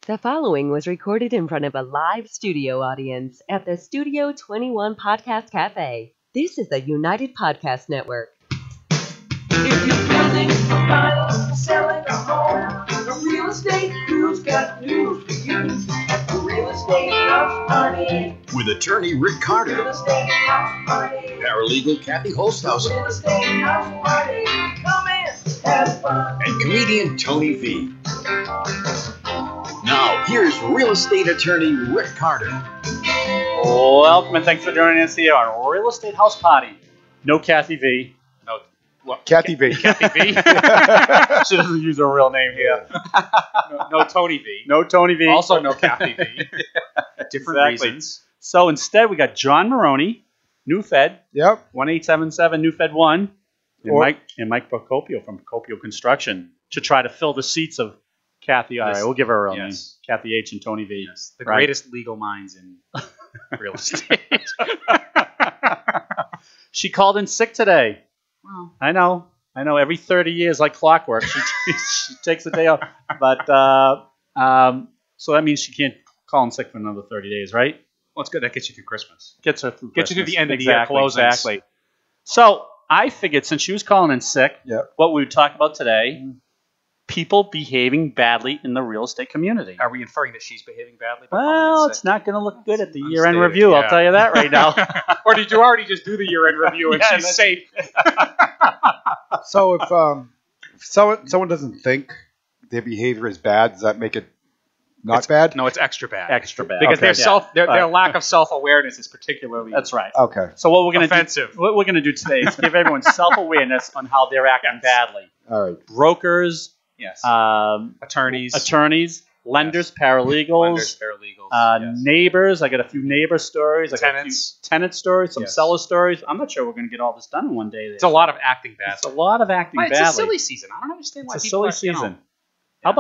The following was recorded in front of a live studio audience at the Studio 21 Podcast Cafe. This is the United Podcast Network. If you're building, buying, selling a home, the real estate crew's got news for you. The Real Estate House Party. With attorney Rick Carter, Real Estate House Party. paralegal Kathy Holtshouser, Real Estate House Party. Come in, have fun. and comedian Tony V. Now, here's real estate attorney Rick Carter. Welcome and thanks for joining us here on Real Estate House Party. No Kathy V. No, what? Kathy V. Kathy V. She doesn't use her real name here. No Tony V. No Tony V. Also no Kathy V. Different Exactly. reasons. So instead, we got John Marroni, New Fed, Yep. 1877 New Fed 1, and Or- Mike Procopio from Procopio Construction to try to fill the seats of Kathy. All right, we'll give her a real name. Yes. Kathy H. and Tony V. Yes. The Right. greatest legal minds in real estate. She called in sick today. Well, I know. Every 30 years, like clockwork, she takes a day off. But so that means she can't call in sick for another 30 days, right? well, it's good. That gets you through Christmas. Gets her through Gets you to Christmas. the end of the year closings. Exactly. So I figured since she was calling in sick, Yep. what we would talk about today, people behaving badly in the real estate community. Are we inferring that she's behaving badly? by Well, calling in it's sick? not going to look good at the Unstated, year-end review. yeah. I'll tell you that right now. Or did you already just do the year-end review and Yeah, she's that's- safe? So if someone doesn't think their behavior is bad, does that make it not bad? No, it's extra bad. Extra bad. Because Okay. their lack of self-awareness is particularly That's right. Okay. So what we're going to offensive. do, what we're going to do today is give everyone self-awareness on how they're acting badly. All right. Brokers, Yes. attorneys, Attorneys. lenders, paralegals, Lenders, paralegals. Yes. neighbors. I got a few neighbor stories. I got a Tenants. few tenant stories, some Yes. seller stories. I'm not sure we're going to get all this done in one day. It's a lot of acting badly. It's a lot of acting It's badly. a silly season. I don't understand why It's a people silly are, season. How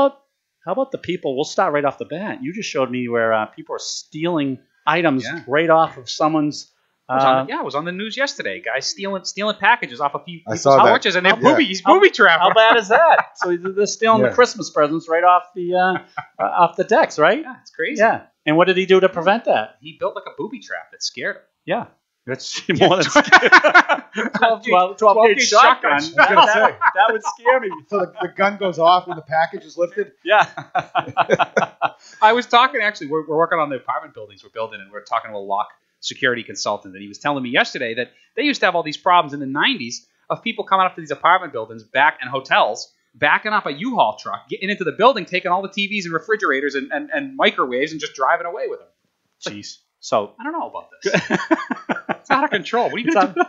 about the people? We'll start right off the bat. You just showed me where people are stealing items Yeah. right off of someone's. I was on the news yesterday. Guys stealing packages off of people's saw that. porches, and they're Yeah. he's booby trapping. How bad is that? So they're stealing the Yeah. Christmas presents right off the decks, right? Yeah, it's crazy. Yeah. And what did he do to prevent that? He built like a booby trap that scared him. Yeah. That's more than 12 gauge shotgun. I was gonna say. That would scare me. So the gun goes off when the package is lifted? Yeah. I was talking, actually, we're working on the apartment buildings we're building, and we're talking to a lock security consultant, and he was telling me yesterday that they used to have all these problems in the 90s of people coming up to these apartment buildings and hotels, backing up a U-Haul truck, getting into the building, taking all the TVs and refrigerators and microwaves and just driving away with them. Jeez. So I don't know about this. It's out of control. What are you going to do?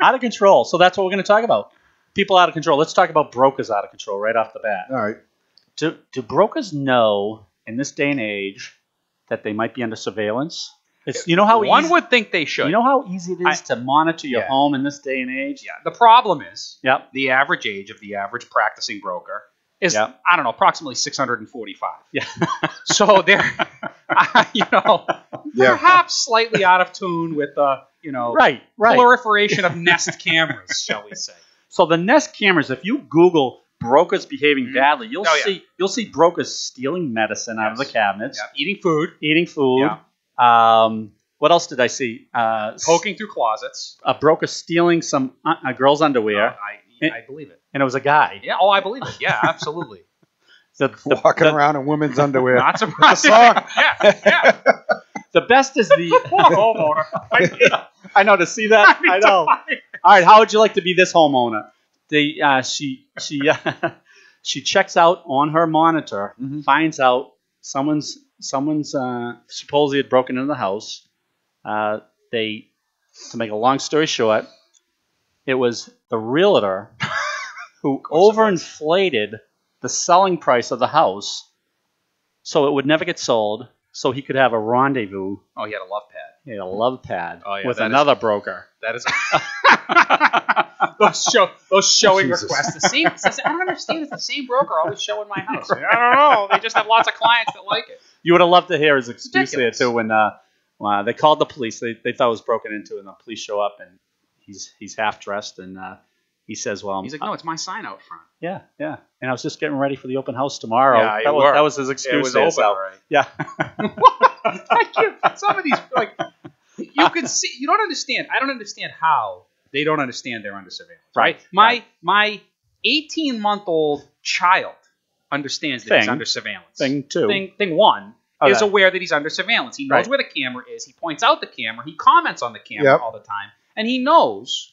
out of control. So that's what we're going to talk about. People out of control. Let's talk about brokers out of control right off the bat. All right. Do brokers know in this day and age that they might be under surveillance? You know how One easy, would think they should. You know how easy it is to monitor your Yeah. home in this day and age? Yeah. The problem is Yep. the average age of the average practicing broker is, Yep. I don't know, approximately 645. Yeah. So they're, Yeah. perhaps slightly out of tune with the, Right. proliferation of Nest cameras, shall we say. So the Nest cameras, if you Google brokers behaving badly, you'll Oh, yeah. see brokers stealing medicine out of the cabinets, Yeah. Eating food, Yeah. What else did I see? poking through closets. A broker stealing some a girl's underwear, I believe it. and it was a guy. Yeah, I believe it. Yeah, absolutely. Walking around in women's underwear. Not surprising. song. Yeah. The best is the. Homeowner. I know to see that. I know. All right, how would you like to be this homeowner? She checks out on her monitor, finds out someone's supposedly had broken into the house. To make a long story short, it was the realtor who overinflated the selling price of the house so it would never get sold, so he could have a rendezvous. Oh, he had a love pad. He had a love pad Oh, yeah, with that is- another broker. That is those showing Jesus. requests. The same. I don't understand. It's the same broker always showing my house. I don't know. They just have lots of clients that like it. You would have loved to hear his excuse there Ridiculous. too when they called the police. They thought it was broken into, and the police show up, and he's half dressed, and he says, well, He's like, no, it's my sign out front. yeah. And I was just getting ready for the open house tomorrow. Yeah, that was his excuse. It was there, open, so- all right. Yeah. Some of these, like, you can see, you don't understand. I don't understand how they don't understand they're under surveillance, right? My 18-month-old child understands that he's Thing. under surveillance. Thing two. Thing one Okay. is aware that he's under surveillance. He knows Right. where the camera is. He points out the camera. He comments on the camera Yep. all the time, and he knows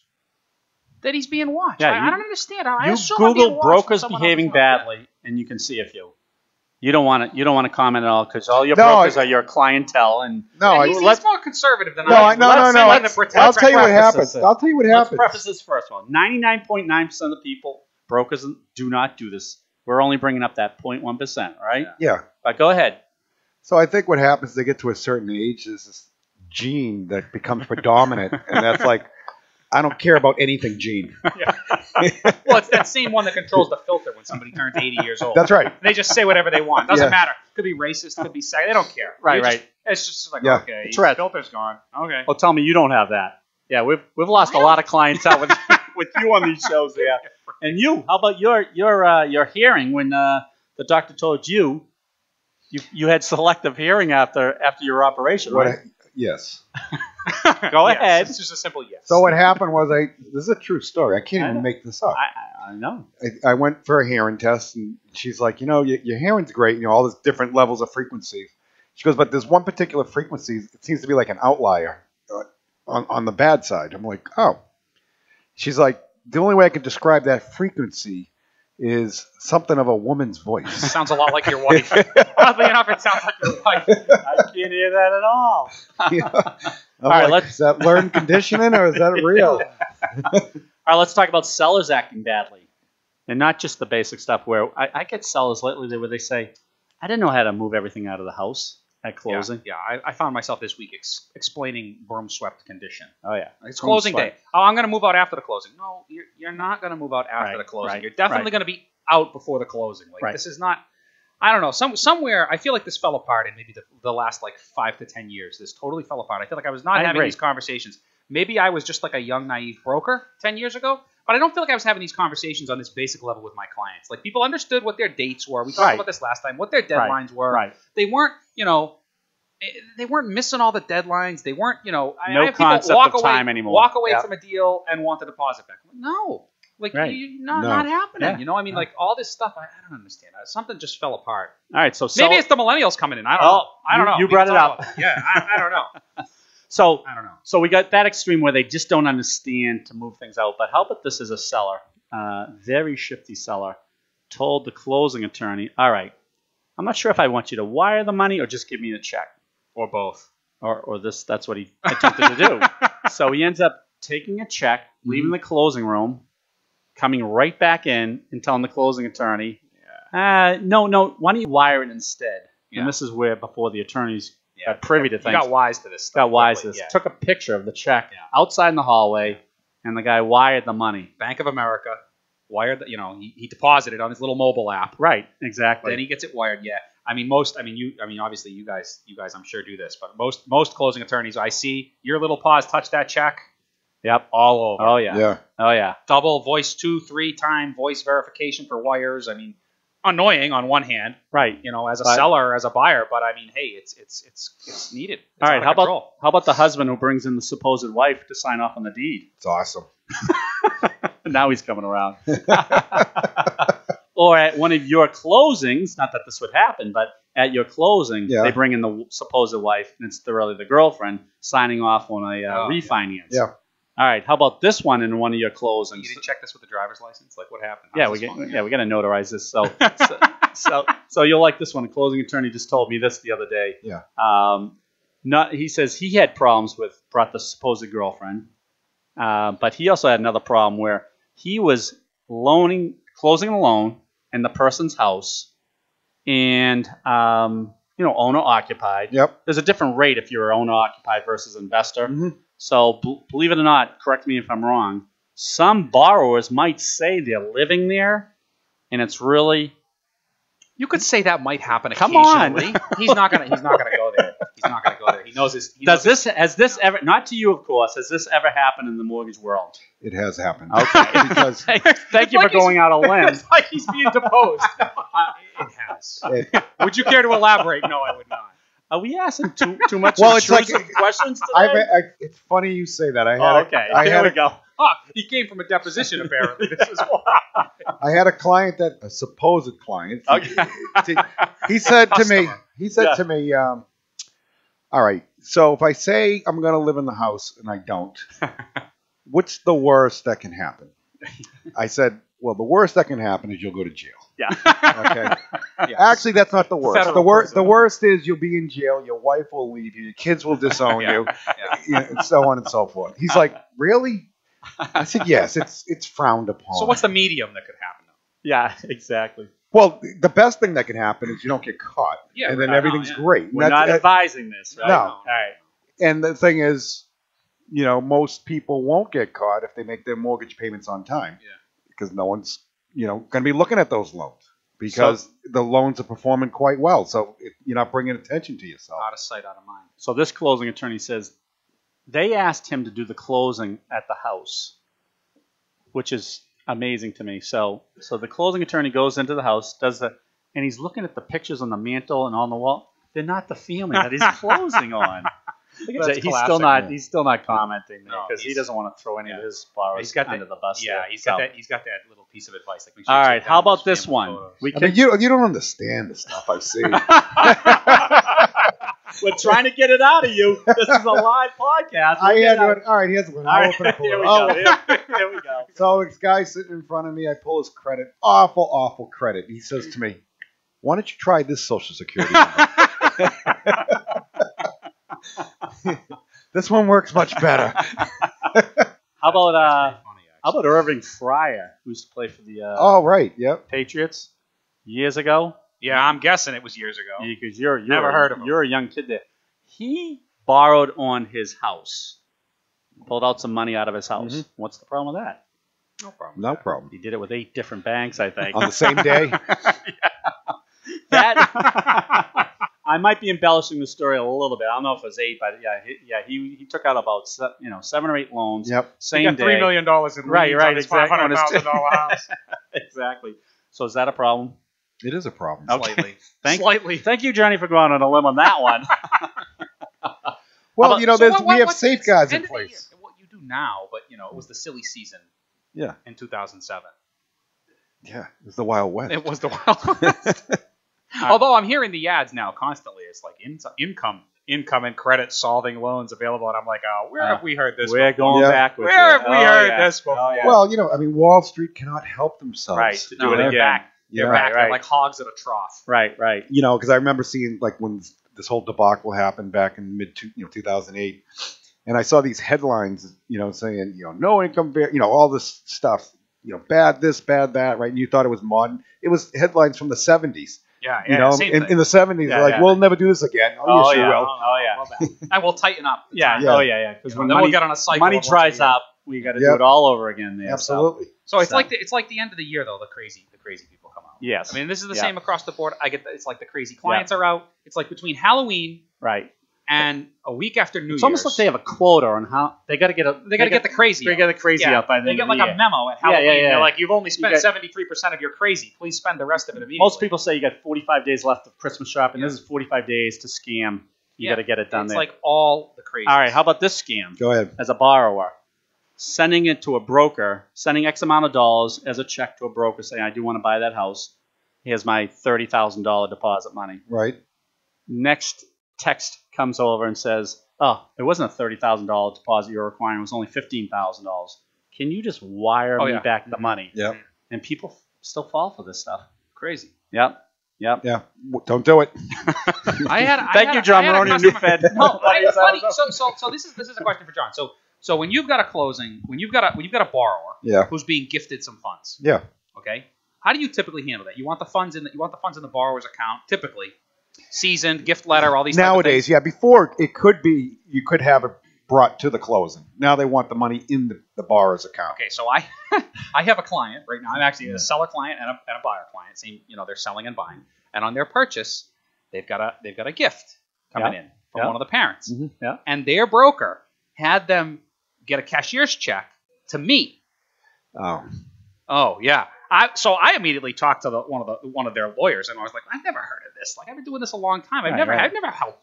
that he's being watched. Yeah, I don't understand. I You assume I'm being Google watched when brokers someone behaving else is not. badly, and you can see a few. You don't want to comment at all because all your No, brokers are your clientele, and No, Yeah, I, he's let's- more conservative than no, I I, am. no, no, no. I'll tell you what preface happens. this. I'll tell you what let's happens. preface this first of all. 99.9% of the people, brokers, do not do this. We're only bringing up that 0.1%, right? Yeah. But go ahead. So I think what happens, they get to a certain age, there's this gene that becomes predominant, and that's like, I don't care about anything gene. Well, it's that same one that controls the filter when somebody turns 80 years old. That's right. They just say whatever they want. Doesn't Yeah. matter. Could be racist. Could be sexist. They don't care. Right, You just- right. It's just like, Yeah. okay, Tourette's. filter's gone. Okay. Oh, tell me you don't have that. Yeah, we've lost a lot of clientele with with you on these shows there. And you, how about your hearing when the doctor told you had selective hearing after your operation, What right? yes. Go Yes, ahead. It's just a simple yes. So what happened was this is a true story. I can't I even know. make this up. I know. I went for a hearing test, and she's like, your hearing's great, all these different levels of frequencies. She goes, but there's one particular frequency, it seems to be like an outlier on the bad side. I'm like, oh. She's like, the only way I can describe that frequency is something of a woman's voice. Sounds a lot like your wife. Oddly enough, it sounds like your wife. I can't hear that at all. I'm right, like, is that learned conditioning or is that real? All right, let's talk about sellers acting badly. And not just the basic stuff where I get sellers lately where they say, I didn't know how to move everything out of the house at closing. Yeah, I found myself this week explaining broom swept condition. Oh, yeah. It's Broom closing swept. day. Oh, I'm going to move out after the closing. No, you're not going to move out after Right, the closing. right, You're definitely right. going to be out before the closing. Like Right. This is not. I don't know. Somewhere I feel like this fell apart in maybe the last like 5 to 10 years. This totally fell apart. I feel like I was not I having agree. these conversations. Maybe I was just like a young naive broker 10 years ago. But I don't feel like I was having these conversations on this basic level with my clients. Like people understood what their dates were. We talked Right. about this last time. What their deadlines were. Right. They weren't, they weren't missing all the deadlines. They weren't, I No have people concept walk of away, time anymore. Walk away Yeah. from a deal and want the deposit back. No, like Right. not No. happening. Yeah. I mean, like all this stuff. I don't understand. Something just fell apart. All right, so Maybe it's the millennials coming in. I don't Oh, know. I don't know. you We brought can it talk up. about that. Yeah, I don't know. So I don't know. So we got that extreme where they just don't understand to move things out. But how about this as a seller? Very shifty seller told the closing attorney, all right, I'm not sure if I want you to wire the money or just give me the check. Or both. Or this, that's what he attempted to do. So he ends up taking a check, leaving the closing room, coming right back in and telling the closing attorney, no, why don't you wire it instead? Yeah. And this is where before the attorneys Yeah. got privy to You things. got wise to this stuff. got wise quickly, this. yeah. Took a picture of the check Yeah. outside in the hallway, and the guy wired the money. Bank of America wired. He deposited on his little mobile app. Right, exactly. Then he gets it wired. Yeah. Obviously you guys I'm sure do this, but most closing attorneys I see your little paws touch that check. Yep. All over. Oh yeah. Yeah. Oh yeah. Double voice 2-3 time voice verification for wires. I mean, annoying on one hand, Right. as a But- seller, as a buyer, but I mean, hey, it's needed. It's All right. out of How control. about the husband who brings in the supposed wife to sign off on the deed? It's awesome. Now he's coming around. Or at one of your closings, not that this would happen, but at your closing, Yeah. they bring in the supposed wife, and it's really the girlfriend signing off on a Oh, refinance. Yeah. All right. How about this one in one of your closings? You didn't check this with the driver's license? Like, what happened? Yeah, How's we this get, going? yeah, we got to notarize this. So you'll like this one. A closing attorney just told me this the other day. Yeah. He says he had problems with brought the supposed girlfriend, but he also had another problem where he was closing a loan in the person's house, and owner occupied. Yep. There's a different rate if you're owner occupied versus investor. Mhm. So believe it or not, correct me if I'm wrong. Some borrowers might say they're living there, and it's really You could say that might happen Come on. occasionally. He's not gonna go there. He's not going to go there. He knows this. Has this ever, not to you, of course, has this ever happened in the mortgage world? It has happened. Okay. Because Thank you for going out on a limb. It's like he's being deposed. It has. Would you care to elaborate? No, I would not. Are we asking too much Well, it's like- intrusive questions today? it's funny you say that. Here we go. Oh, he came from a deposition, apparently. This is why. I had a client a supposed client. Okay. He said to me, Yeah. all right, so if I say I'm going to live in the house and I don't, what's the worst that can happen? I said, well, the worst that can happen is you'll go to jail. Yeah. Okay. Yes. Actually, that's not the worst. Federal The prison. worst is you'll be in jail. Your wife will leave you. Your kids will disown you, and so on and so forth. He's like, really? I said, yes. It's frowned upon. So what's the medium that could happen, though? Yeah, exactly. Well, the best thing that can happen is you don't get caught, Yeah, and then right. everything's Yeah. great. We're not advising this, right? No. All right. And the thing is, most people won't get caught if they make their mortgage payments on time. Yeah. Because no one's, going to be looking at those loans because the loans are performing quite well. So you're not bringing attention to yourself. Out of sight, out of mind. So this closing attorney says they asked him to do the closing at the house, which is amazing to me. So the closing attorney goes into the house, and he's looking at the pictures on the mantle and on the wall. They're not the family that he's closing on. That's He's classic. still not commenting No, because he he's- doesn't want to throw any of his borrowers under the bus. Yeah, there. he's So- got that. He's got that little piece of advice. Like, make sure All you right, take how down about those this family one? photos. We I can, mean, you don't understand the stuff I see. we're trying to get it out of you. This is a live podcast. I We'll had get out- one. All right, here's one. All I'll right, open it for here you. we Oh, go. Here we go. So this guy sitting in front of me, I pull his credit. Awful credit. He says to me, why don't you try this Social Security number? This one works much better. How about That's pretty funny, how actually. about Irving Fryer, who used to play for the Oh, right. Yep. Patriots years ago? Yeah, I'm guessing it was years ago. Because you're Never heard of him. You're a young kid there. He borrowed on his house, pulled out some money out of his house. Mhm. What's the problem with that? No problem. No problem. He did it with 8 different banks, I think. On the same day? That I might be embellishing the story a little bit. I don't know if it was 8, but he took out about 7 or 8 loans. Yep. Same He got day. $3 million in liens Right, on his exactly. On his- $500,000 house. Exactly. So is that a problem? It is a problem. Okay. Slightly. Slightly. Thank you, Johnny, for going on a limb on that one. Well, How we have what's- safeguards end in of the year, place. what you do now, but it was the silly season Yeah. in 2007. Yeah. It's the Wild West. It was the Wild West. Although I'm hearing the ads now constantly. It's like income and credit solving loans available, and I'm like, oh, where have we heard this? We're before? going Yeah. backwards. Where have we heard yeah. this before? Oh, yeah. Well, Wall Street cannot help themselves. Right, to do No, it they're again. back. They're Yeah. back. Right. They're like hogs at a trough. Right. Because I remember seeing like when this whole debacle happened back in 2008, and I saw these headlines, saying no income, all this stuff, bad this, bad that, right? And you thought it was modern. It was headlines from the 70s. Yeah, same thing. in the 70s, Yeah, they're like, yeah. we'll never do this again. Oh, yes, you yeah. will. Oh, yeah. Well, bad. And we'll tighten up. Yeah. Yeah. Oh, yeah. Because Then when we'll money, get on a cycle. money of once a dries year. up, we got to do Yep. it all over again there. Absolutely. So it's So- like the end of the year though. The crazy people come out. Yes. I mean, this is the Yeah. same across the board. It's like the crazy clients are out. It's like between Halloween Right. and a week after New Year's. It's almost like they have a quota on how they got to get They got to get the crazy. They got the crazy Yeah. out by the They end get of like the a year. memo at Yeah, Halloween. yeah, yeah. They're like, you've only spent got- 73% of your crazy. Please spend the rest of it immediately. Most people say you got 45 days left of Christmas shopping. This is 45 days to scam. You got to get it done It's there. like all the crazy. All right. How about this scam? Go ahead. As a borrower, sending it to a broker, sending X amount of dollars as a check to a broker saying, I do want to buy that house. Here's my $30,000 deposit money. Right. Next text comes over and says, oh, it wasn't a $30,000 deposit you're requiring. It was only $15,000. Can you just wire me yeah. back the money? Yep. And people still fall for this stuff. Crazy. Yep. Yeah. Don't do it. Thank you, John Marroni, New Fed. No, it's funny. So this is a question for John. So when you've got a closing, when you've got a borrower Yeah. who's being gifted some funds, Yeah. okay, how do you typically handle that? You want the funds in the borrower's account, typically, seasoned, gift letter, all these type of Nowadays, things. yeah. Before it could be, you could have it brought to the closing. Now they want the money in the borrower's account. Okay, so I have a client right now. I'm actually a seller client and a buyer client. Same, they're selling and buying, and on their purchase, they've got a gift coming in from Yeah. one of the parents. Yeah. And their broker had them get a cashier's check to me. Oh. Oh yeah. So I immediately talked to one of their lawyers, and I was like, I've never heard of this. Like, I've been doing this a long time. I've never held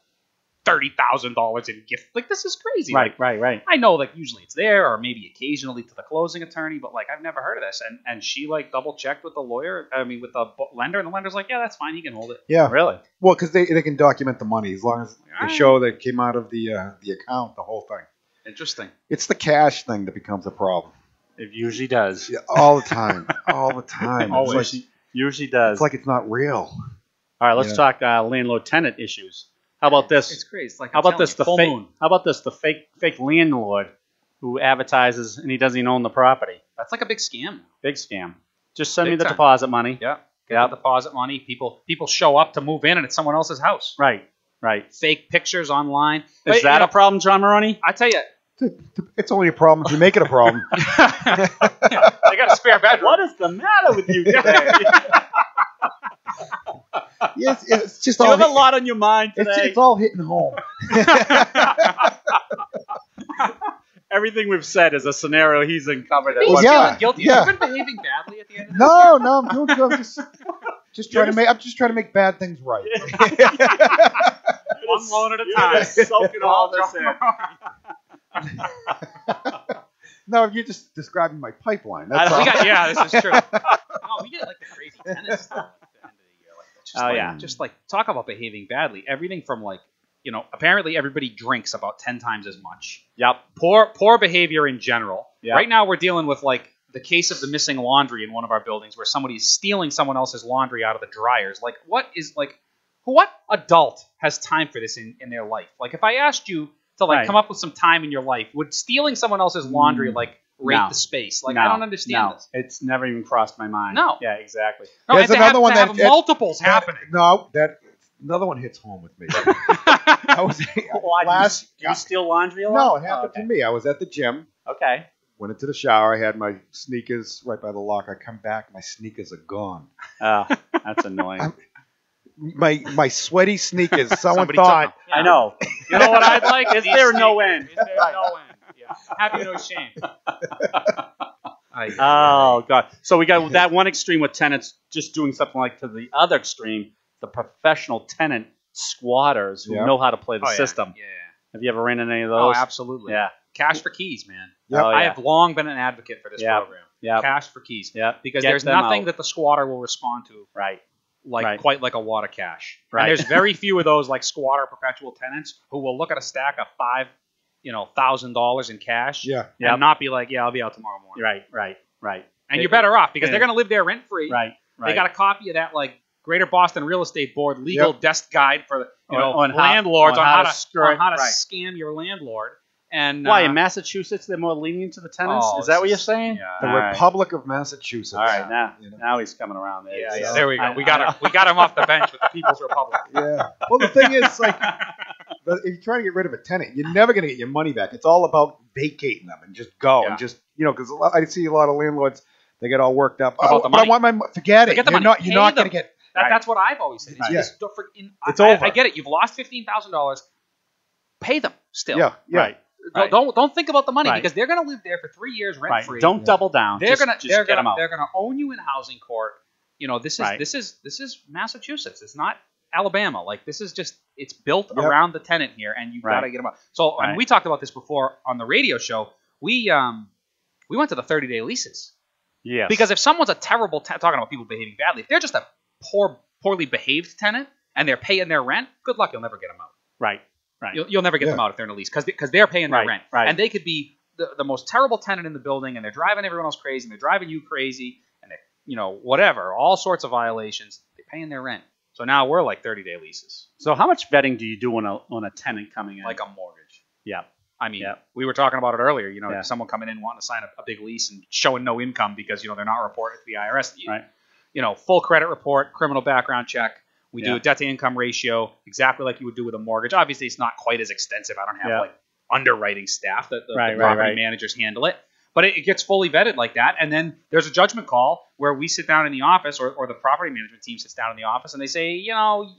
$30,000 in gift. Like, this is crazy. Right, Like, right. I know, like, usually it's there, or maybe occasionally to the closing attorney, but like, I've never heard of this. And she like double checked with the lawyer. I mean, with the lender, and the lender's like, yeah, that's fine. He can hold it. Yeah. Really? Well, because they can document the money as long as they show that it came out of the account, the whole thing. Interesting. It's the cash thing that becomes a problem. It usually does. Yeah, all the time. All the time. Always. Usually does. It's like it's not real. All right, let's talk landlord-tenant issues. How about this? It's crazy. It's like, How about this? full moon. How about this? The fake landlord who advertises and he doesn't even own the property. That's like a big scam. Big scam. Just send me Big the time. deposit money. Yeah. Get the deposit money. People show up to move in, and it's someone else's house. Right. Fake pictures online. Is that a problem, John Marroni? I tell you, It's only a problem if you make it a problem. they got a spare bedroom. What is the matter with you today? Yes, it's just You all. have a lot on your mind today. It's all hitting home. Everything we've said is a scenario he's uncovered. Well, He's yeah, feeling guilty. yeah. Have you been behaving badly at the end of the No, I'm doing good. I'm just trying to make bad things right. One loan at a You're time. just soaking all this in. No, you're just describing my pipeline. That's all. This is true. Oh, we get like the crazy tenant stuff at the end of the year. Like, that's just Oh, like, yeah. just like talk about behaving badly. Everything from like, apparently everybody drinks about 10 times as much. Yep. Poor behavior in general. Yep. Right now we're dealing with like the case of the missing laundry in one of our buildings where somebody's stealing someone else's laundry out of the dryers. Like, what adult has time for this in their life? Like, if I asked you to like Right. come up with some time in your life, would stealing someone else's laundry like rape No. the space? Like, No, I don't understand no, this. It's never even crossed my mind. No. Yeah, exactly. No, There's and another one to have that- multiples happening. No, another one hits home with me. I was Why, do you steal laundry a lot? No, it happened Oh, okay. to me. I was at the gym. Okay. Went into the shower. I had my sneakers right by the locker. I come back. My sneakers are gone. Oh, that's annoying. My sweaty sneakers. Someone Somebody took thought. them. I know. You know what I'd like? Is These there no sneakers. end? Is there no end? Yeah. Have you no shame? Oh, God. So we got that one extreme with tenants just doing something like to the other extreme, the professional tenant squatters who Yeah. know how to play the Oh, yeah. system. Yeah. Have you ever ran into any of Oh, those? absolutely. Yeah. Cash for keys, man. Yep. Oh, I yeah. have long been an advocate for this Yeah. program. Yeah. Cash for keys. Yeah. Because Get there's them nothing out. that the squatter will respond to Right. like quite like a wad of cash. Right. And there's very few of those like squatter perpetual tenants who will look at a stack of $1,000 in cash Yeah. Yep. and not be like, yeah, I'll be out tomorrow morning. Right. And you're better off because they're going to live there rent free. Right. They got a copy of that like Greater Boston Real Estate Board legal Yep. desk guide for On how- landlords on on how how to to skirt- on how to right. scam your landlord. And Why, in Massachusetts, they're more lenient to the tenants? Oh, Is that what this you're is- saying? yeah. The All right. Republic of Massachusetts. All right, now, You know? now he's coming around there. Yeah, So, there we go. I- We got him off the bench with the People's Republic. Yeah. Well, the thing is, like, but if you're trying to get rid of a tenant, you're never going to get your money back. It's all about vacating them and just go Yeah. and just, because I see a lot of landlords, they get all worked up. About the but I money. want my forget it. Forget the You're money. not, Pay you're not them. going to get. That's what I've always said. It's Right. just, It's I over. get it. You've lost $15,000. Pay them still. Yeah. Right. Right. Don't think about the money Right. because they're going to live there for 3 years rent Right. free. Don't double down. They're Just gonna get them out. they're gonna own you in housing court. This is Right. this is Massachusetts. It's not Alabama. Like this is just it's built Yep. around the tenant here, and you've Right. got to get them out. So Right. and we talked about this before on the radio show. We went to the 30-day leases Yes. because if someone's a terrible talking about people behaving badly, if they're just a poorly behaved tenant and they're paying their rent, good luck, you'll never get them out. Right. You'll never get them out if they're in a lease because they're paying their Right, rent. right. And they could be the most terrible tenant in the building, and they're driving everyone else crazy, and they're driving you crazy, and they're, whatever, all sorts of violations. They're paying their rent. So now we're like 30-day leases, So how much vetting do you do on a tenant coming in? like a mortgage. Yeah. I mean, Yeah. we were talking about it earlier. Yeah. Someone coming in wanting to sign a big lease and showing no income because they're not reported to the IRS. Right. Full credit report, criminal background check. We do Yeah. a debt to income ratio exactly like you would do with a mortgage. Obviously, it's not quite as extensive. I don't have Yeah. like underwriting staff that the Right, property right. managers handle it. But it gets fully vetted like that. And then there's a judgment call where we sit down in the office or the property management team sits down in the office and they say,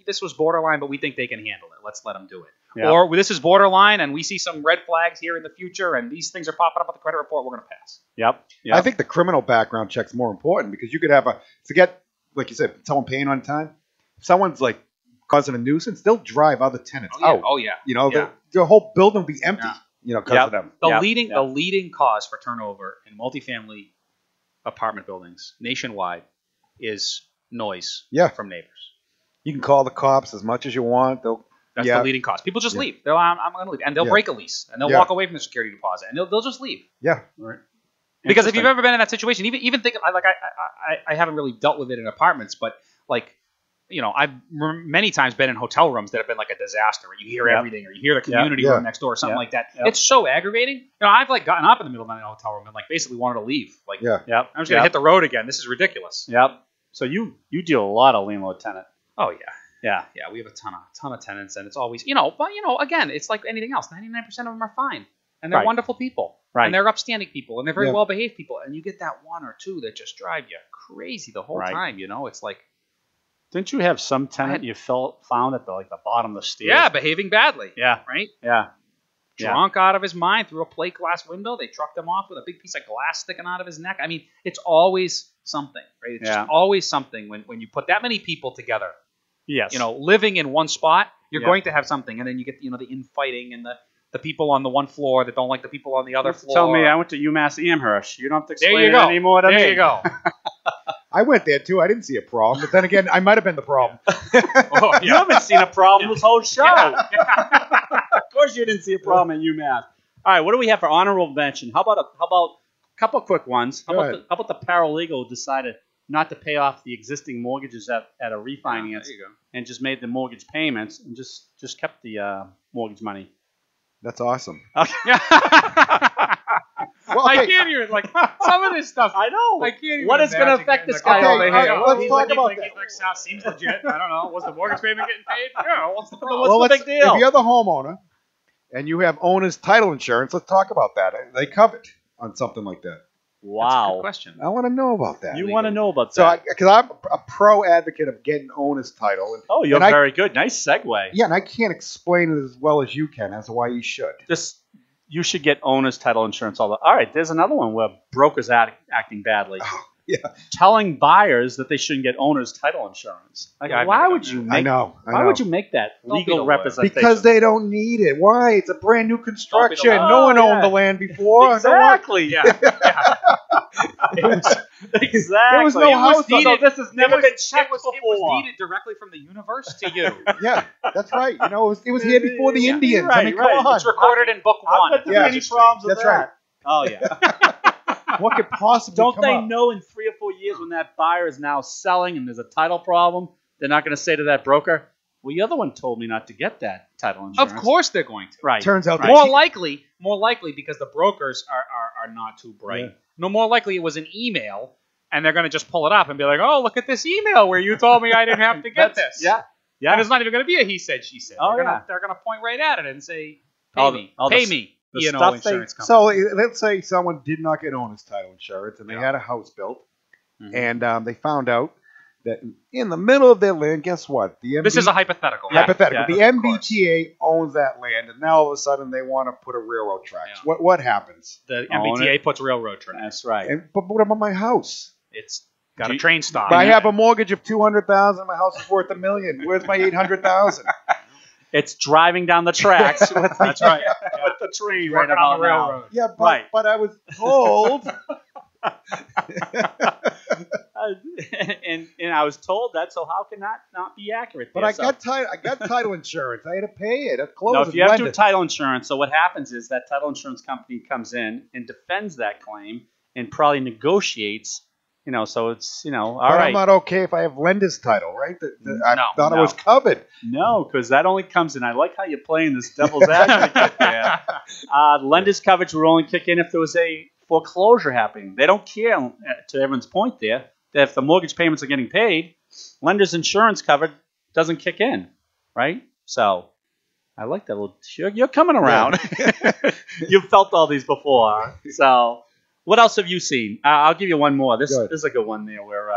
this was borderline, but we think they can handle it. Let's let them do it. Yeah. or this is borderline, and we see some red flags here in the future, and these things are popping up on the credit report. We're going to pass. Yep. I think the criminal background check's more important because you could have forget, like you said, someone paying on time. If someone's like causing a nuisance, they'll drive other tenants out. Oh yeah. You know, Yeah. the whole building will be empty. Yeah. You know, because of them. The leading cause for turnover in multifamily apartment buildings nationwide is noise from neighbors. You can call the cops as much as you want. That's the leading cause. People just leave. They're like, I'm going to leave. And they'll break a lease. And they'll walk away from the security deposit. And they'll just leave. Yeah. Right. Because if you've ever been in that situation, even think, I haven't really dealt with it in apartments, but like, you know, I've many times been in hotel rooms that have been like a disaster. Where you hear everything, or you hear the community room next door, or something like that. It's so aggravating. You know, I've like gotten up in the middle of the night in a hotel room and like basically wanted to leave. Like, I'm just gonna hit the road again. This is ridiculous. Yep. So you deal a lot of landlord tenant. Oh yeah. We have a ton of tenants, and it's always, but again, it's like anything else. 99% of them are fine, and they're wonderful people, and they're upstanding people, and they're very well behaved people, and you get that one or two that just drive you crazy the whole time. It's like. Didn't you have some tenant you found at the bottom of the stairs? Yeah, behaving badly. Yeah. Right? Yeah. Drunk out of his mind through a plate glass window. They trucked him off with a big piece of glass sticking out of his neck. I mean, it's always something, right? It's just always something when you put that many people together. Yes. Living in one spot, you're going to have something. And then you get, the infighting and the people on the one floor that don't like the people on the other floor. Tell me I went to UMass Amherst. You don't have to explain it anymore to me. There you go. I went there too. I didn't see a problem, but then again, I might have been the problem. You haven't seen a problem this whole show. Of course, you didn't see a problem at UMass. All right, what do we have for honorable mention? How about a couple of quick ones? How about the paralegal who decided not to pay off the existing mortgages at a refinance, and just made the mortgage payments and just kept the mortgage money? That's awesome. Okay. Well, I can't even, like, some of this stuff. I know. I can't even. What is going to affect this guy over here? Let's talk about that. He's like, seems legit. I don't know. Was the mortgage payment getting paid? Yeah. What's the problem? What's the big deal? If you're the homeowner and you have owner's title insurance, let's talk about that. They covered on something like that. Wow. That's a good question. I want to know about that. You want to know about that? So, because I'm a pro advocate of getting owner's title. You're very good. Nice segue. Yeah, and I can't explain it as well as you can as to why you should. You should get owner's title insurance. All right, there's another one where brokers acting badly. Telling buyers that they shouldn't get owner's title insurance. Like, why would you make? Why would you make that legal representation? Because they don't need it. Why? It's a brand new construction. No one owned the land before. Exactly. Exactly. There was no house. So this has never been checked before. It was needed directly from the universe to you. Yeah, that's right. It was here before the Indians. I mean, come on. It's recorded in book one. I bet there any problems with that's right. Oh yeah. What could possibly Don't come they up? know in 3 or 4 years when that buyer is now selling and there's a title problem, they're not going to say to that broker, well, the other one told me not to get that title insurance. Of course they're going to. Right. Turns out more likely because the brokers are not too bright. Yeah. No, more likely it was an email, and they're going to just pull it up and be like, oh, look at this email where you told me I didn't have to get this. Yeah. And it's not even going to be a he said, she said. Oh, They're going to point right at it and say, pay me. The insurance company. So let's say someone did not get owner's title insurance and they had a house built, and they found out that in the middle of their land, guess what? This is a hypothetical. Hypothetical. The MBTA owns that land, and now all of a sudden they want to put a railroad tracks. Yeah. What happens? The MBTA puts railroad tracks. That's right. But what about my house? It's got a train stop. I have a mortgage of $200,000. My house is worth $1 million. Where's my $800,000? It's driving down the tracks. That's right. With the train Working right on about the railroad. Yeah, but I was told. and I was told that, so how can that not be accurate? But I got title insurance. I had to pay it. It closed. No, if you have to do title insurance, so what happens is that title insurance company comes in and defends that claim and probably negotiates. So it's all right. I'm not okay if I have lender's title, right? I thought it was covered. No, because that only comes in. I like how you're playing this devil's advocate there. Lender's coverage would only kick in if there was a foreclosure happening. They don't care, to everyone's point there, that if the mortgage payments are getting paid, lender's insurance coverage doesn't kick in, right? So I like that little. You're coming around. Yeah. You've felt all these before, so. What else have you seen? I'll give you one more. This is a good one there where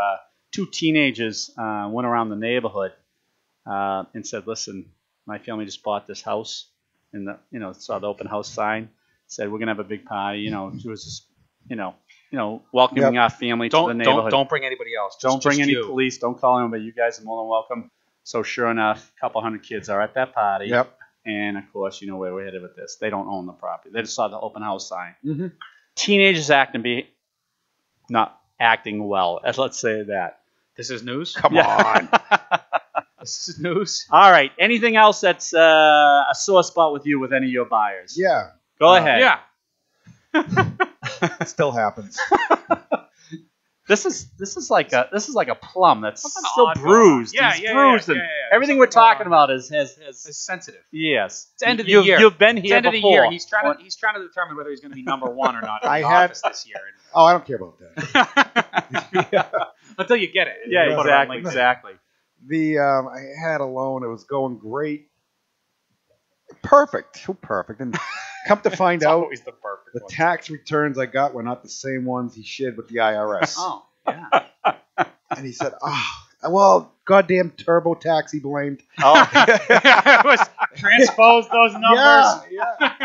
2 teenagers went around the neighborhood and said, listen, my family just bought this house, and saw the open house sign, said we're gonna have a big party. She was just, welcoming our family to the neighborhood. Don't bring anybody else. Don't bring any you. police. Don't call anybody. You guys are more than welcome. So sure enough, a couple hundred kids are at that party. Yep. And of course, you know where we're headed with this. They don't own the property. They just saw the open house sign. Mm-hmm. Teenagers not acting well. Let's say that. This is news. Come on. This is news. All right. Anything else that's a sore spot with you with any of your buyers? Yeah. Go ahead. Yeah. It still happens. This is like a plum that's Something still odd going bruised. on. Yeah, It's yeah, bruised, yeah, and yeah, yeah. everything Something we're talking going about is It's sensitive. yes. It's end of the You've, year. You've been It's here end of the before. year. He's trying to determine whether he's going to be number one or not in the office this year. Oh, I don't care about that. Until you get it. Yeah, You put it on exactly, LinkedIn. exactly. I had a loan. It was going great. Perfect. And come to find It's out, always the perfect the one. tax returns I got were not the same ones he shared with the IRS. Oh, yeah. And he said, well, goddamn TurboTax, he blamed. Oh, It was transpose those numbers. Yeah.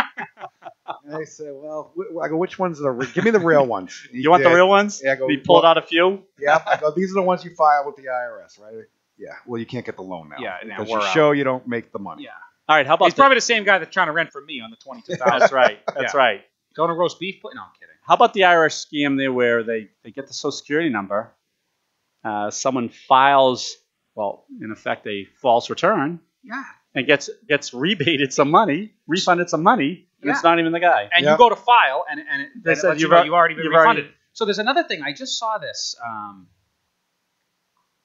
And I said, well, I go, which ones are give me the real ones. And he you want the did. real ones? Yeah, I go, He pulled out a few. Yeah, I go, these are the ones you filed with the IRS, right? Yeah. Well, you can't get the loan now. Yeah, now because we're you out. show you don't make the money. Yeah. All right. How about He's probably the same guy that's trying to rent for me on the 22,000. That's right. That's Yeah. right. Going to roast beef? No, I'm kidding. How about the Irish scam there where they get the Social Security number, someone files, well, in effect, a false return, Yeah. and gets refunded some money, and it's not even the guy. And Yeah. you go to file, and They it said lets you you've know al- you've already been you've refunded. already- So there's another thing. I just saw this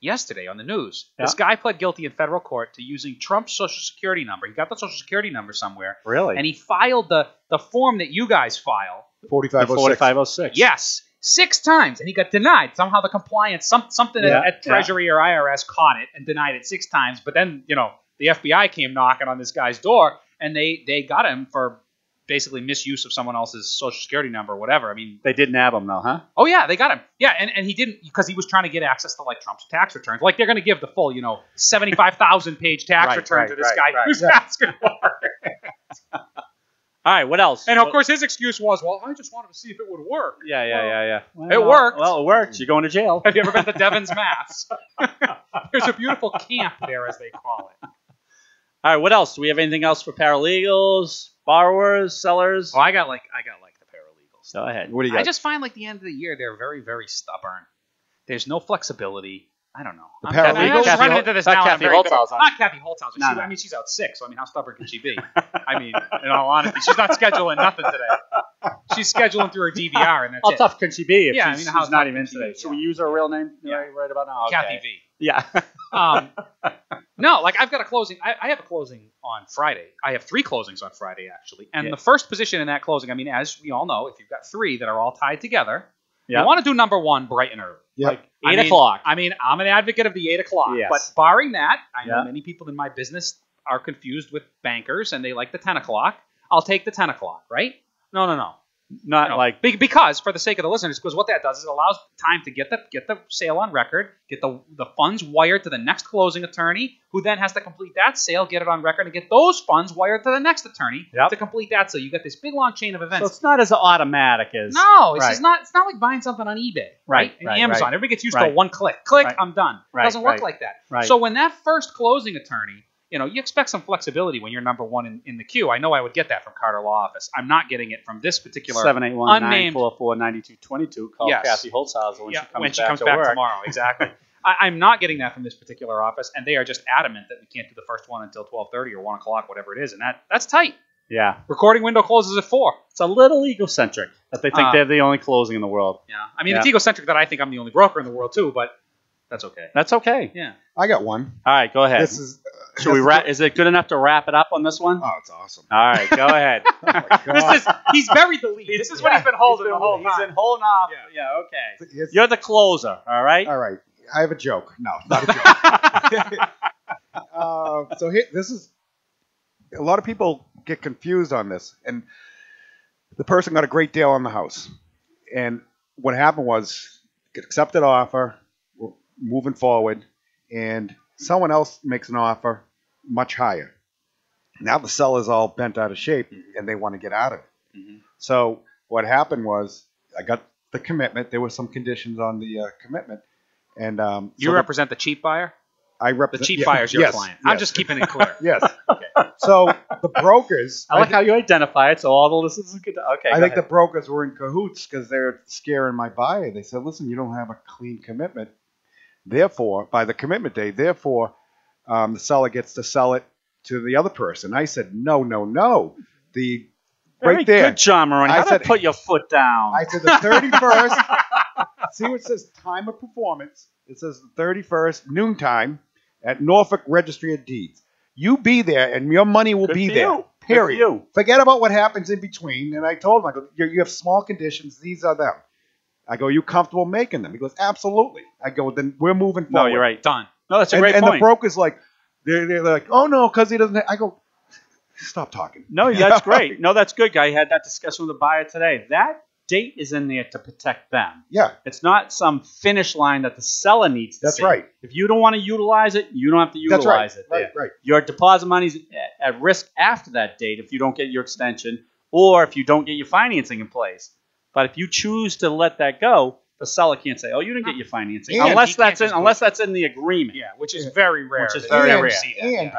yesterday on the news. Yeah. This guy pled guilty in federal court to using Trump's Social Security number. He got the Social Security number somewhere, Really? and he filed the form that you guys file. 4506. 4506. Yes, 6 times, and he got denied. Somehow the compliance, something Yeah, at Treasury or IRS caught it and denied it 6 times. But then, the FBI came knocking on this guy's door, and they got him for basically misuse of someone else's Social Security number or whatever. I mean, They did nab him, though, huh? oh yeah, they got him. Yeah, and he didn't, because he was trying to get access to like Trump's tax returns. Like they're going to give the full, 75,000 page tax Right, return right, to this right, guy right. who's asking for it. All right. What else? And of course, his excuse was, well, I just wanted to see if it would work. Yeah. It worked. Well, it worked. You're going to jail. Have you ever been to Devon's, Mass? There's a beautiful camp there, as they call it. All right. What else? Do we have anything else for paralegals, borrowers, sellers? Oh, I got like the paralegals. Go ahead. What do you got? I just find like the end of the year they're very, very stubborn. There's no flexibility. I don't know. The I'm paralegals? just running into this Not now. and I'm Kathy very good. Holtshouser. Not Kathy Holtshouser. No, She- no. I mean, she's out sick, so I mean, how stubborn can she be? I mean, in all honesty, she's not scheduling nothing today. She's scheduling through her DVR, and that's How it. tough can she be if Yeah, I she's, mean, how she's not tough even can she today? be? Should we use her real name Yeah. right about now? Okay. Kathy V. Yeah. No, like I've got a closing. I have a closing on Friday. I have 3 closings on Friday, actually. And Yeah. the first position in that closing, I mean, as we all know, if you've got 3 that are all tied together, Yeah. you want to do number 1 bright and early. Yep. Like 8 o'clock. I mean, I'm an advocate of the 8 o'clock. Yes. But barring that, I know Yeah. many people in my business are confused with bankers and they like the 10 o'clock. I'll take the 10 o'clock, right? No. Not No, like because for the sake of the listeners, because what that does is it allows time to get the sale on record, get the funds wired to the next closing attorney, who then has to complete that sale, get it on record, and get those funds wired to the next attorney Yep. to complete that. So you get this big long chain of so events. it's not as automatic as No, it's Right. just not. It's not like buying something on eBay, right? And right, Amazon. right. Everybody gets used Right. to one click. Click, Right. I'm done. Right, It doesn't work right. like that. Right. So when that first closing attorney, you expect some flexibility when you're number 1 in the queue. I know I would get that from Carter Law Office. I'm not getting it from this particular 781-944-9222. Call Yes. Kathy Holtshouser when she comes back to back work. tomorrow. Exactly. I'm not getting that from this particular office, and they are just adamant that we can't do the first one until 12:30 or 1 o'clock, whatever it is, and that's tight. Yeah. Recording window closes at 4. It's a little egocentric that they think they're the only closing in the world. Yeah, I mean Yeah. it's egocentric that I think I'm the only broker in the world too, but that's okay. That's okay. Yeah. I got one. All right, go ahead. This is. Should we wrap? Is it good enough to wrap it up on this one? Oh, it's awesome. All right, go ahead. He's buried the lead. This is what he's been holding the whole time. He's been holding off. Yeah. Yeah, okay. It's- You're the closer, all right? All right. I have a joke. No, not a joke. So here, this is a lot of people get confused on this, and the person got a great deal on the house, and what happened was accepted offer, we're moving forward, and someone else makes an offer much higher, Now the seller's all bent out of shape, and they want to get out of it. Mm-hmm. So what happened was I got the commitment. There were some conditions on the commitment, and You represent the cheap buyer? I The represent cheap buyer's your yes, client. yes. I'm just keeping it clear. Yes. So the brokers. I like how you identify it, so all the listeners can. Okay. I go think ahead. the brokers were in cahoots because they're scaring my buyer. They said, "Listen, you don't have a clean commitment. Therefore, by the commitment date, therefore, the seller gets to sell it to the other person." I said, "No, no, no. The Very right there." good, John Marroni. I How to said- put your foot down. I said the 31st. See what it says? Time of performance. It says the 31st noontime at Norfolk Registry of Deeds. You be there, and your money will Good be for there. you. Good for Period. you. Forget about what happens in between. And I told him, I go, you have small conditions. These are them. I go, are you comfortable making them? He goes, absolutely. I go, then we're moving No, forward. you're right. Done. No, that's a And, great and point. the broker's like, they're like, oh no, because he doesn't. I go, stop talking. No, that's great. No, that's good. I had that discussion with the buyer today. That date is in there to protect them. Yeah, It's not some finish line that the seller needs to that's see. right. If you don't want to utilize it, you don't have to That's right. utilize it. Right, right. Your deposit money's at risk after that date if you don't get your extension or if you don't get your financing in place. But if you choose to let that go, the seller can't say, "Oh, you didn't get your financing," And unless he can't that's in just unless that's in the agreement. Yeah, which is very rare. Which is that very you ever rare. see that. And- Yeah,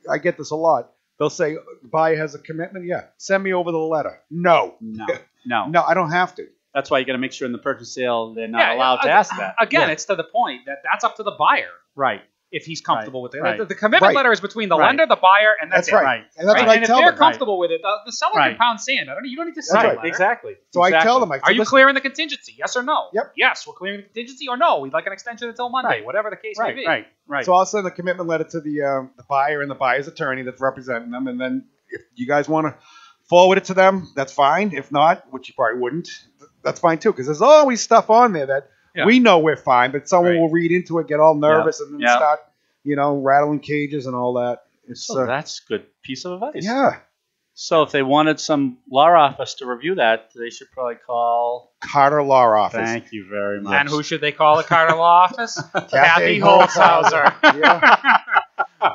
yeah. I get this a lot. They'll say, the buyer has a commitment. Yeah, send me over the letter. No, No. I don't have to. That's why you got to make sure in the purchase sale they're not Yeah, allowed to ask that. Again, Yeah. it's to the point that that's up to the buyer Right. if he's comfortable with it. Right. The commitment Right. letter is between the Right. lender, the buyer, and that's, That's it. right. Right. And that's Right? what I And if tell they're them. comfortable with it, the seller Right. can pound sand. You don't need to That's sign right. a letter. Exactly. So I Exactly. tell them, I Are said, you "Listen, clearing the contingency? Yes or no? Yep. Yes, we're clearing the contingency, or no, we'd like an extension until Monday, Right. whatever the case may be. Right. So I'll send a commitment letter to the buyer and the buyer's attorney that's representing them, and then if you guys want to forward it to them, that's fine. If not, which you probably wouldn't, that's fine too, because there's always stuff on there that Yeah. we know we're fine, but someone Right. will read into it, get all nervous, and then Yeah. start, rattling cages and all that. It's So that's a good piece of advice. yeah, So if they wanted some law office to review that, they should probably call. Carter Law Office. Thank you very much. And who should they call at Carter Law Office? Kathy Holtshouser. Holtshouser. Yeah,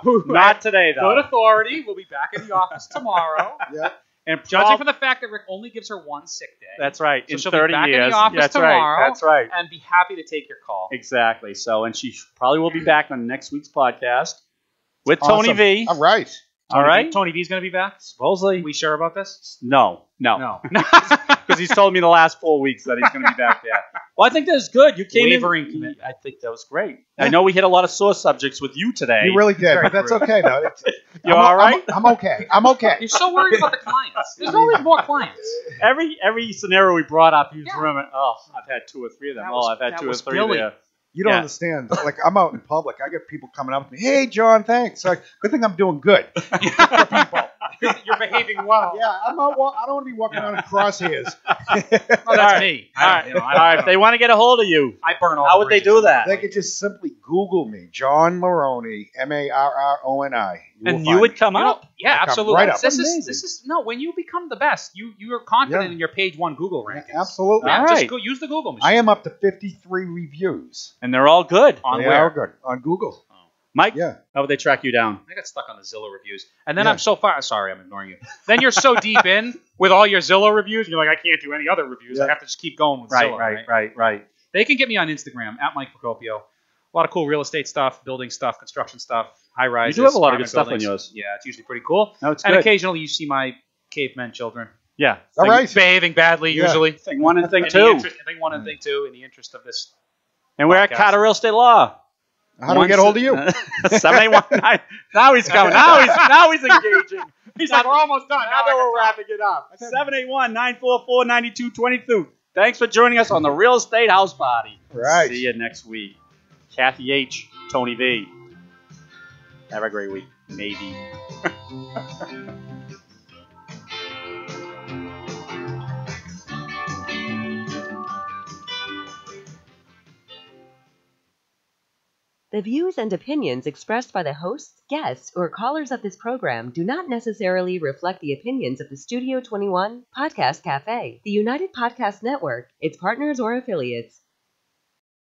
Who Not today, though. Good authority. Will be back in the office tomorrow. yeah. And Judging from the fact that Rick only gives her one sick day. That's right. So in she'll be 30 back in years. the office that's tomorrow. right. That's right. And be happy to take your call. Exactly. So, and she probably will be back on next week's podcast with Tony Awesome. V. All right. All right. Tony V's going to be back? Supposedly. We sure about this? No. No. Because he's told me the last 4 weeks that he's going to be back there. Well, I think that's good. You came Wavering in. commitment. I think that was great. I know we hit a lot of sore subjects with you today. You really did, Very but that's rude. okay though. You all right? I'm okay. I'm okay. You're so worried about the clients. There's always more clients. Every scenario we brought up, you Yeah. remember, oh, I've had 2 or 3 of them. That was- I've had that 2 or was 3 Billy. there. You don't Yeah. understand. Like I'm out in public, I get people coming up to me. Hey, John, thanks. Like, good thing I'm doing good. You're behaving well. Yeah, I'm out. I don't want to be walking around in crosshairs. Oh, that's All right. me. All right. All right. If they want to get a hold of you, I burn all how the would they bridges. do that? They could just simply Google me, John Marroni, Marroni. And you would come You know, up. yeah, come absolutely. right up. This Amazing. is no. When you become the best, you are confident Yeah. in your page 1 Google rankings. Absolutely. Yeah, All just right. go use the Google machine. I am up to 53 reviews. And they're all good. On They where? are good on Google. Mike, Yeah. how would they track you down? I got stuck on the Zillow reviews, and then Yeah. I'm so far. Sorry, I'm ignoring you. Then you're so deep in with all your Zillow reviews, and you're like, I can't do any other reviews. I Yeah. have to just keep going with Zillow. Right. They can get me on Instagram at Mike Procopio. A lot of cool real estate stuff, building stuff, construction stuff, high rises. You do have a lot of good apartment stuff on buildings. yours. Yeah, it's usually pretty cool. No, it's And good. occasionally you see my cavemen children Yeah. All right. behaving badly, Yeah. usually. Thing 1 and thing In 2. the interest, thing 1 and thing 2 in the interest of this. And we're at Podcast. Carter Real Estate Law. How do we get a hold of you? 7819. Now he's coming. Now he's engaging. He's like, we're almost done. Now that we're wrapping it up. 781-944-9222. Thanks for joining us on the Real Estate House Party. Right. See you next week. Kathy H. Tony V. Have a great week. Maybe. The views and opinions expressed by the hosts, guests, or callers of this program do not necessarily reflect the opinions of the Studio 21 Podcast Cafe, the United Podcast Network, its partners, or affiliates.